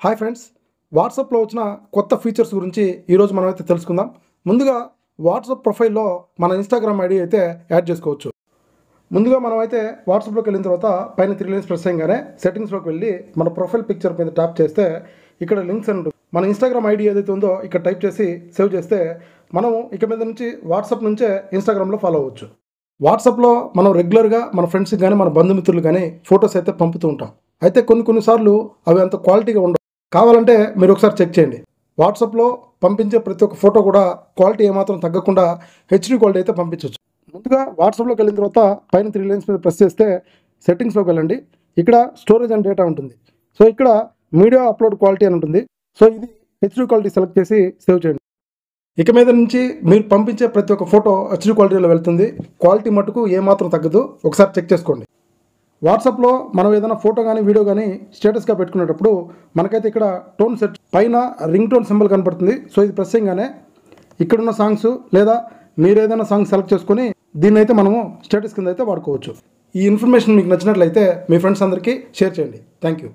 Hi friends, వాట్సాప్లో వచ్చిన కొత్త ఫీచర్స్ గురించి ఈరోజు మనమైతే తెలుసుకుందాం. ముందుగా వాట్సాప్ ప్రొఫైల్లో మన ఇన్స్టాగ్రామ్ ఐడి అయితే యాడ్ చేసుకోవచ్చు. ముందుగా మనమైతే వాట్సాప్లోకి వెళ్ళిన తర్వాత పైన 3 లైన్స్ ప్రెస్ చేయగానే సెట్టింగ్స్లోకి వెళ్ళి మన ప్రొఫైల్ పిక్చర్ మీద ట్యాప్ చేస్తే ఇక్కడ లింక్స్ అని ఉంటుంది. మన ఇన్స్టాగ్రామ్ ఐడి ఏదైతే ఉందో ఇక్కడ టైప్ చేసి సేవ్ చేస్తే మనము ఇక మీద నుంచి వాట్సాప్ నుంచే ఇన్స్టాగ్రామ్లో ఫాలో అవ్వచ్చు. వాట్సాప్లో మనం రెగ్యులర్గా మన ఫ్రెండ్స్కి కానీ మన బంధుమిత్రులు కానీ ఫొటోస్ అయితే పంపుతూ ఉంటాం. అయితే కొన్నిసార్లు అవి అంత క్వాలిటీగా ఉండవు. కావాలంటే మీరు ఒకసారి చెక్ చేయండి. వాట్సాప్లో పంపించే ప్రతి ఒక్క ఫోటో కూడా క్వాలిటీ ఏమాత్రం తగ్గకుండా హెచ్డీ క్వాలిటీ అయితే పంపించవచ్చు. ముందుగా వాట్సాప్లోకి వెళ్ళిన తర్వాత పైన 3 లైన్స్ మీద ప్రెస్ చేస్తే సెట్టింగ్స్లోకి వెళ్ళండి. ఇక్కడ స్టోరేజ్ అండ్ డేటా ఉంటుంది. సో ఇక్కడ మీడియా అప్లోడ్ క్వాలిటీ అని ఉంటుంది. సో ఇది హెచ్డీ క్వాలిటీ సెలెక్ట్ చేసి సేవ్ చేయండి. ఇక మీద నుంచి మీరు పంపించే ప్రతి ఒక్క ఫోటో హెచ్డీ క్వాలిటీలో వెళ్తుంది. క్వాలిటీ మటుకు ఏమాత్రం తగ్గదు. ఒకసారి చెక్ చేసుకోండి. వాట్సాప్లో మనం ఏదైనా ఫోటో కానీ వీడియో కానీ స్టేటస్గా పెట్టుకునేటప్పుడు మనకైతే ఇక్కడ టోన్ సెట్ పైన రింగ్ టోన్ సింబల్ కనపడుతుంది. సో ఇది ప్రెస్ చేయగానే ఇక్కడున్న సాంగ్స్ లేదా మీరు ఏదైనా సాంగ్ సెలెక్ట్ చేసుకొని దీన్ని అయితే మనము స్టేటస్ కింద అయితే వాడుకోవచ్చు. ఈ ఇన్ఫర్మేషన్ మీకు నచ్చినట్లయితే మీ ఫ్రెండ్స్ అందరికీ షేర్ చేయండి. Thank you.